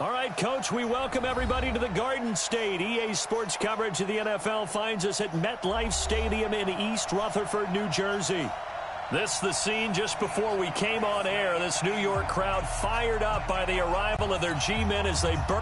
All right, Coach, we welcome everybody to the Garden State. EA Sports coverage of the NFL finds us at MetLife Stadium in East Rutherford, New Jersey. This the scene just before we came on air. This New York crowd fired up by the arrival of their G-men as they burn.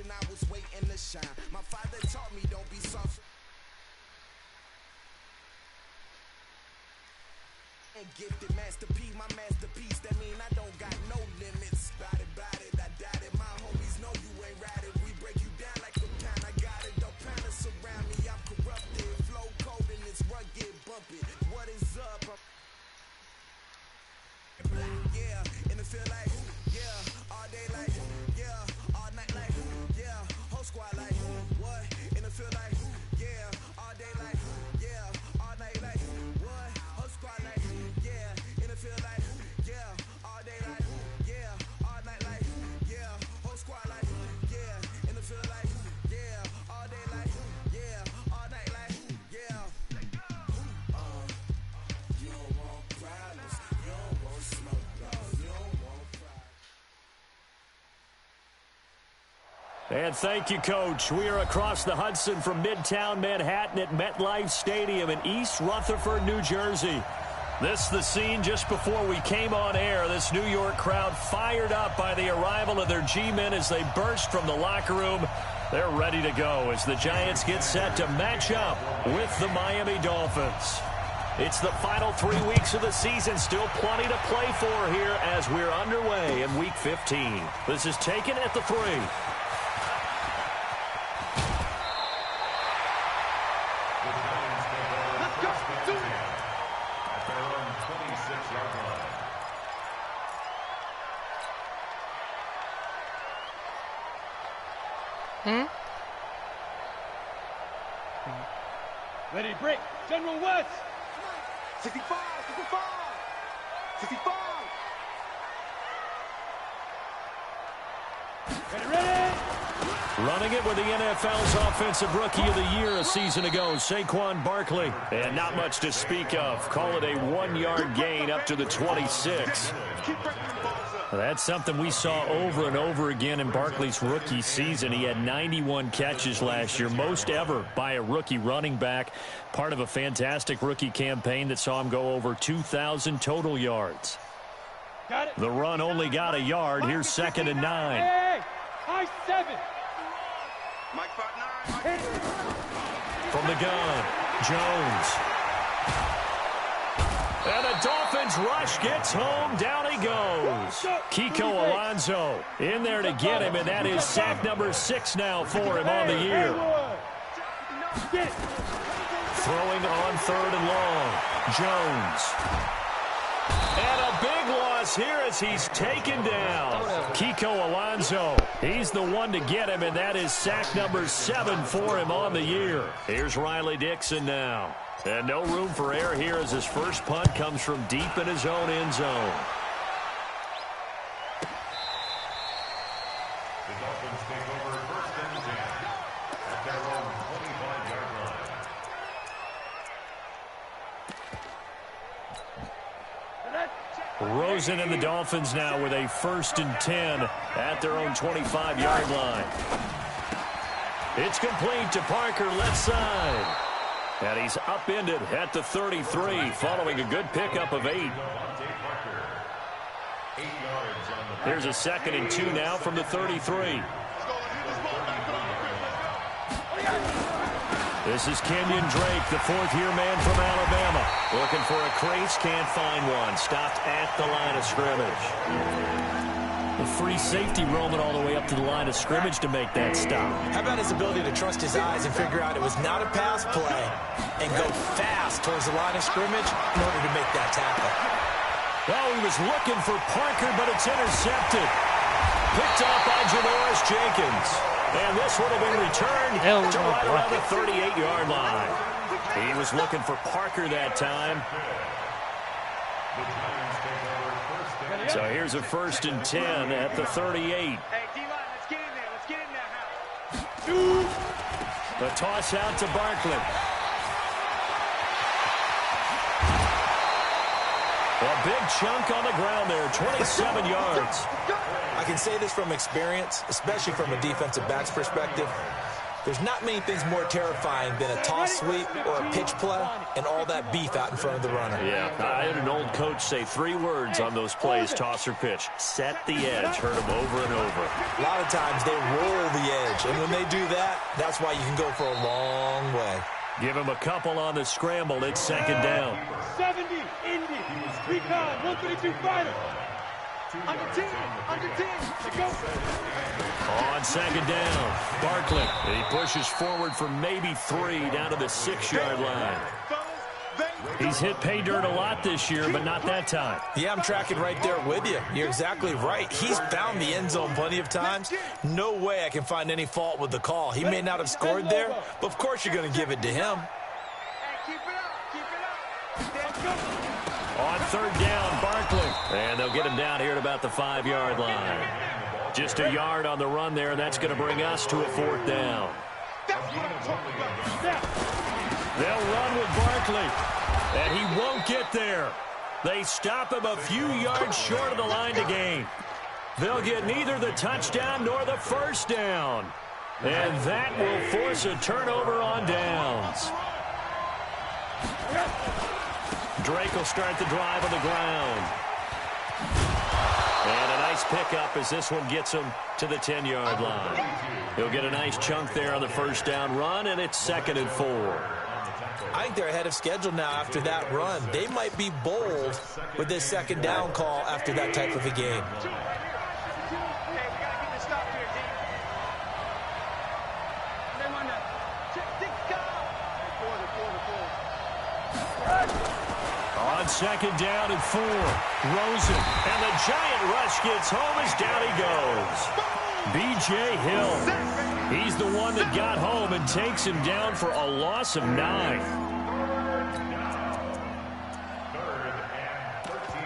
I was waiting to shine. My father taught me don't be soft. And gifted masterpiece, my masterpiece. That mean I don't got no limits. Bout it, I doubt it. My homies know you ain't ratted. We break you down like a pound. I got it, don't pound us around me. I'm corrupted, flow cold and it's rugged, bump it. What is up? Yeah, and it feel like, yeah, all day like, yeah, all night like, yeah, whole squad like, what? And it feel like, yeah, all day like, yeah, all night like, what? Whole squad like, yeah, and it feel like, yeah, all day like, yeah, all night like, yeah, whole squad like, yeah, and it feel like, yeah, all day like, yeah, all night like, yeah. You don't want problems, you don't want smoke, dog, you don't want problems. And thank you, Coach. We are across the Hudson from Midtown Manhattan at MetLife Stadium in East Rutherford, New Jersey. This the scene just before we came on air. This New York crowd fired up by the arrival of their G-men as they burst from the locker room. They're ready to go as the Giants get set to match up with the Miami Dolphins. It's the final 3 weeks of the season. Still plenty to play for here as we're underway in Week 15. This is taken at the 3. Ready, break. General West. 65, 65, 65. Ready. Running it with the NFL's Offensive Rookie of the Year a season ago, Saquon Barkley. And not much to speak of. Call it a 1-yard gain up to the 26. That's something we saw over and over again in Barkley's rookie season. He had 91 catches last year, most ever by a rookie running back. Part of a fantastic rookie campaign that saw him go over 2,000 total yards. Got it. The run only got a yard. Here's 2nd and 9. Hey, high 7. From the gun, Jones. And the Dolphins rush gets home. Down he goes. Kiko Alonso in there to get him, and that is sack number 6 now for him on the year. Throwing on 3rd and long. Jones. And a big loss here as he's taken down. Kiko Alonso, he's the one to get him, and that is sack number 7 for him on the year. Here's Riley Dixon now. And no room for error here as his first punt comes from deep in his own end zone. The Dolphins take over 1st and 10 at their own 25-yard line. Rosen and the Dolphins now with a 1st and 10 at their own 25-yard line. It's complete to Parker, left side. And he's upended at the 33 following a good pickup of 8. Here's a 2nd and 2 now from the 33. This is Kenyon Drake, the 4th-year man from Alabama. Looking for a crease, can't find one. Stopped at the line of scrimmage. The free safety roaming all the way up to the line of scrimmage to make that stop. How about his ability to trust his eyes and figure out it was not a pass play and go fast towards the line of scrimmage in order to make that tackle? Well, he was looking for Parker, but it's intercepted. Picked up by Janoris Jenkins. And this would have been returned to right around the 38-yard line. He was looking for Parker that time. So here's a 1st and 10 at the 38. Hey, D-line, let's get in there. Let's get in there. The toss out to Barkley. A big chunk on the ground there, 27 yards. I can say this from experience, especially from a defensive back's perspective. There's not many things more terrifying than a toss sweep or a pitch play and all that beef out in front of the runner. Yeah, I had an old coach say 3 words on those plays, toss or pitch. Set the edge. Heard him over and over. A lot of times they roll the edge, and when they do that, that's why you can go for a long way. Give him a couple on the scramble. It's 2nd down. 70, Indy, recon, 132 fighter. Under 10, let's go. On 2nd down, Barkley. And he pushes forward for maybe 3 down to the 6-yard line. He's hit pay dirt a lot this year, but not that time. Yeah, I'm tracking right there with you. You're exactly right. He's found the end zone plenty of times. No way I can find any fault with the call. He may not have scored there, but of course you're going to give it to him. Keep it up, keep it up. On 3rd down, Barkley. And they'll get him down here at about the 5-yard line. Just a yard on the run there, and that's going to bring us to a 4th down. They'll run with Barkley, and he won't get there. They stop him a few yards short of the line to gain. They'll get neither the touchdown nor the 1st down. And that will force a turnover on downs. Drake will start the drive on the ground. And a nice pickup as this one gets him to the 10-yard line. He'll get a nice chunk there on the 1st down run, and it's 2nd and 4. I think they're ahead of schedule now after that run. They might be bold with this 2nd down call after that type of a game. On 2nd down and 4, Rosen. And the giant rush gets home as down he goes. B.J. Hill. He's the one that got home and takes him down for a loss of 9. 3rd and 13.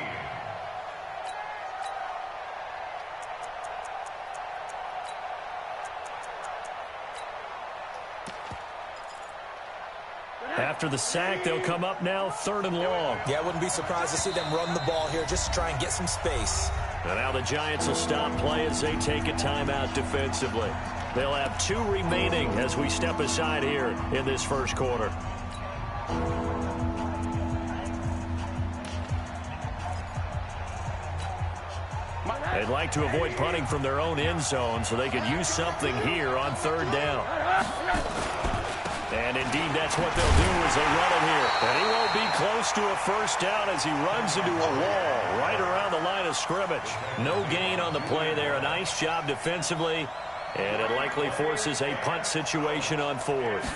After the sack, they'll come up now 3rd and long. Yeah, I wouldn't be surprised to see them run the ball here just to try and get some space. And now the Giants will stop play as they take a timeout defensively. They'll have 2 remaining as we step aside here in this 1st quarter. They'd like to avoid punting from their own end zone so they could use something here on third down. And indeed, that's what they'll do as they run it here. And he won't be close to a first down as he runs into a wall right around the line of scrimmage. No gain on the play there. A nice job defensively. And it likely forces a punt situation on fourth.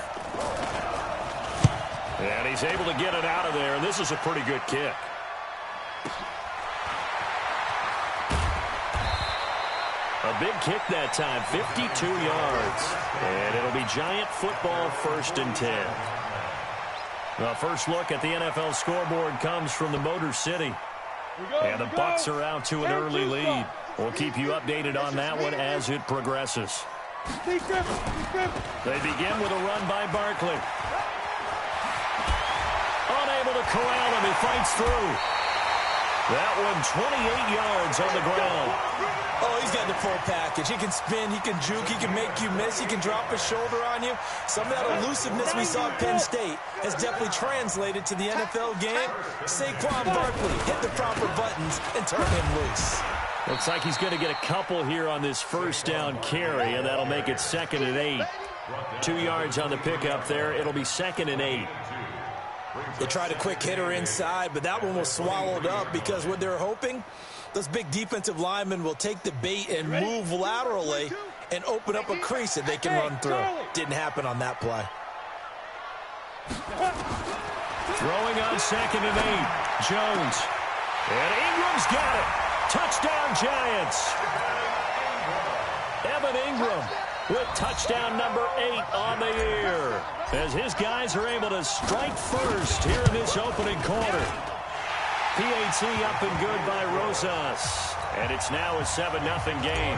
And he's able to get it out of there. And this is a pretty good kick. A big kick that time, 52 yards. And it'll be Giant football, 1st and 10. The first look at the NFL scoreboard comes from the Motor City. And the Bucs are out to an early lead. We'll keep you updated on that one as it progresses. They begin with a run by Barkley. Unable to corral him, he fights through. That one 28 yards on the ground. Oh, he's got the full package. He can spin, he can juke, he can make you miss, he can drop his shoulder on you. Some of that elusiveness we saw at Penn State has definitely translated to the NFL game. Saquon Barkley hit the proper buttons and turn him loose. Looks like he's going to get a couple here on this first down carry, and that'll make it 2nd and 8. 2 yards on the pickup there. It'll be 2nd and 8. They tried a quick hitter inside, but that one was swallowed up because what they're hoping, those big defensive linemen will take the bait and move laterally and open up a crease that they can run through. Didn't happen on that play. Throwing on 2nd and 8. Jones. And Ingram's got it. Touchdown, Giants. Evan Ingram with touchdown number 8 on the year, as his guys are able to strike first here in this opening quarter. PAT up and good by Rosas, and it's now a 7-0 game.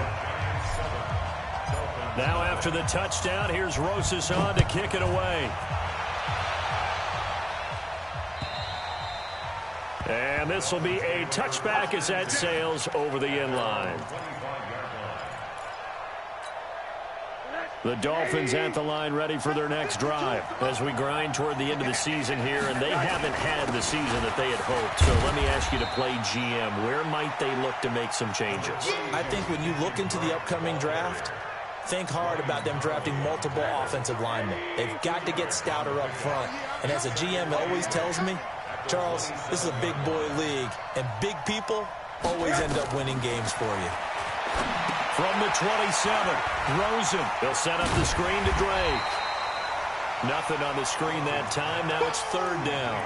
Now after the touchdown, here's Rosas on to kick it away. And this will be a touchback as that sails over the end line. The Dolphins at the line ready for their next drive as we grind toward the end of the season here, and they haven't had the season that they had hoped. So let me ask you to play GM. Where might they look to make some changes? I think when you look into the upcoming draft, think hard about them drafting multiple offensive linemen. They've got to get stouter up front. And as a GM always tells me, Charles, this is a big boy league, and big people always end up winning games for you. From the 27, Rosen. They'll set up the screen to Drake. Nothing on the screen that time. Now it's 3rd down.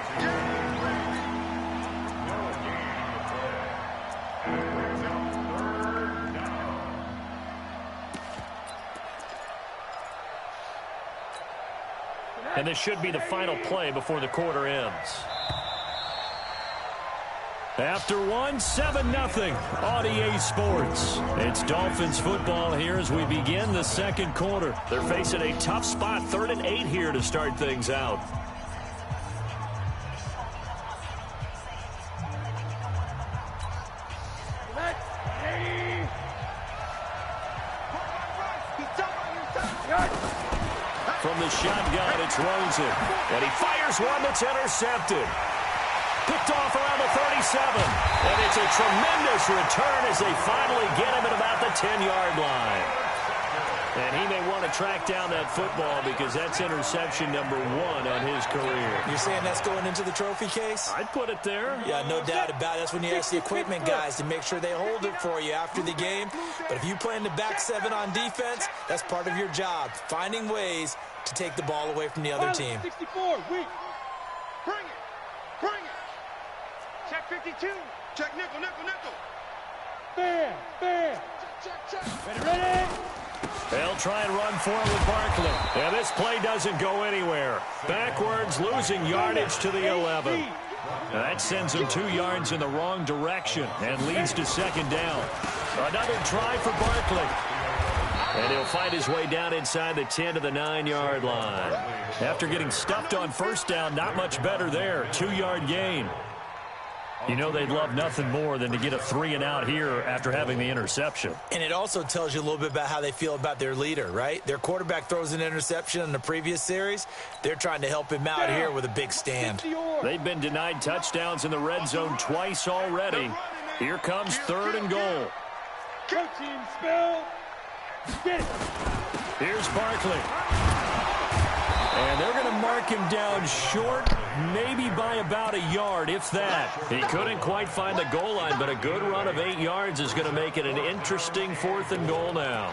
And this should be the final play before the quarter ends. After one, 7-0 on EA Sports. It's Dolphins football here as we begin the second quarter. They're facing a tough spot, 3rd and 8 here to start things out. From the shotgun, it's Rosen. And he fires one that's intercepted. Picked off around the 37. And it's a tremendous return as they finally get him at about the 10-yard line. And he may want to track down that football because that's interception number 1 on his career. You're saying that's going into the trophy case? I'd put it there. Yeah, no doubt about it. That's when you ask the equipment guys to make sure they hold it for you after the game. But if you play in the back 7 on defense, that's part of your job, finding ways to take the ball away from the other team. 64, weak. Bring it. Bring it. Check 52. Check nickel, nickel, nickel. Bam, bam. Check, check, check. Ready? They'll try and run for it with Barkley. And this play doesn't go anywhere. Backwards, losing yardage to the 11. That sends him 2 yards in the wrong direction and leads to 2nd down. Another try for Barkley. And he'll find his way down inside the 10 to the 9-yard line. After getting stuffed on 1st down, not much better there. 2-yard gain. You know they'd love nothing more than to get a 3-and-out here after having the interception. And it also tells you a little bit about how they feel about their leader, right? Their quarterback throws an interception in the previous series. They're trying to help him out here with a big stand. They've been denied touchdowns in the red zone twice already. Here comes 3rd and goal. Team spell. Get it. Here's Barkley. And they're going to mark him down short, maybe by about a yard, if that. He couldn't quite find the goal line, but a good run of 8 yards is going to make it an interesting 4th and goal now.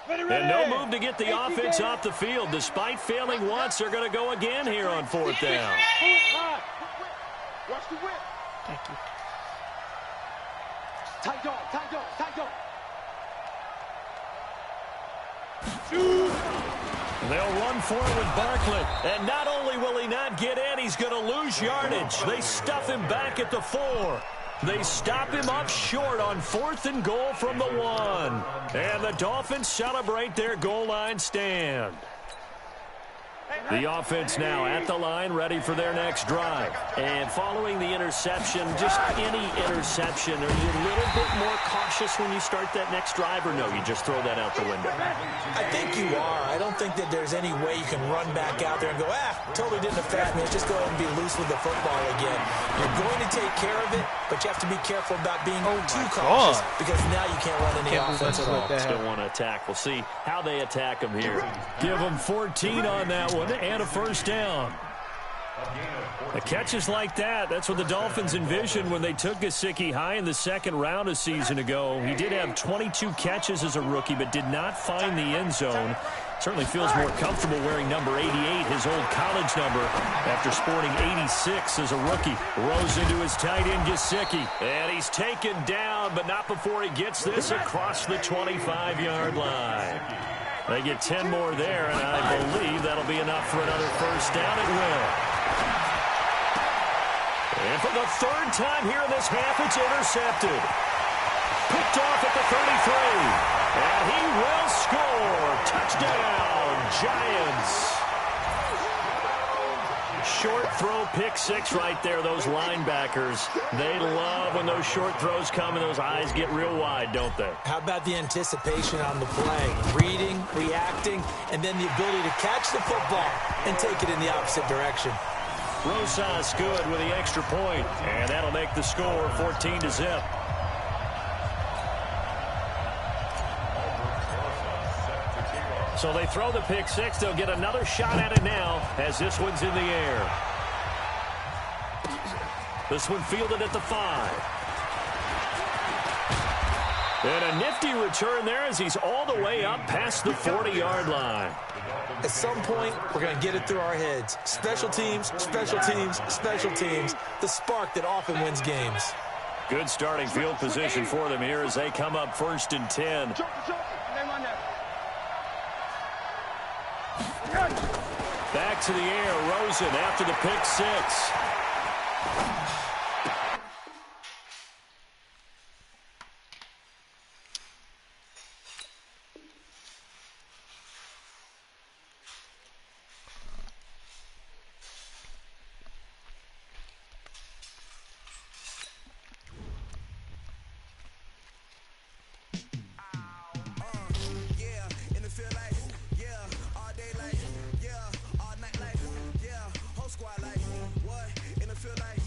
And no move to get the offense off the field. Despite failing once, they're going to go again here on 4th down. Watch the whip. Thank you. Tight dog, tight dog, tight dog. They'll run for it with Barkley. And not only will he not get in, he's going to lose yardage. They stuff him back at the 4. They stop him up short on 4th and goal from the 1. And the Dolphins celebrate their goal line stand. The offense now at the line, ready for their next drive. And following the interception, just any interception, are you a little bit more cautious when you start that next drive, or no, you just throw that out the window? I think you are. I don't think that there's any way you can run back out there and go, totally didn't affect me. Let's just go ahead and be loose with the football again. You're going to take care of it, but you have to be careful about being too cautious because now you can't run any offense at all. Still want to attack. We'll see how they attack them here. Give them 14 on that one and a 1st down. The catches like that, that's what the Dolphins envisioned when they took Gesicki high in the 2nd round a season ago. He did have 22 catches as a rookie, but did not find the end zone. Certainly feels more comfortable wearing number 88, his old college number, after sporting 86 as a rookie. Rose into his tight end, Gesicki. And he's taken down, but not before he gets this across the 25-yard line. They get 10 more there, and I believe that'll be enough for another 1st down. It will. And for the 3rd time here in this half, it's intercepted. Picked off at the 33. And he will score. Touchdown, Giants. Short throw, pick 6 right there. Those linebackers, they love when those short throws come and those eyes get real wide, don't they? How about the anticipation on the play? Reading, reacting, and then the ability to catch the football and take it in the opposite direction. Rosas good with the extra point, and that'll make the score 14-0. So they throw the pick 6. They'll get another shot at it now as this one's in the air. This one fielded at the 5. And a nifty return there as he's all the way up past the 40-yard line. At some point, we're going to get it through our heads. Special teams, special teams, special teams. The spark that often wins games. Good starting field position for them here as they come up 1st and 10. Back to the air, Rosen after the pick 6. Squad like, what? In the field like,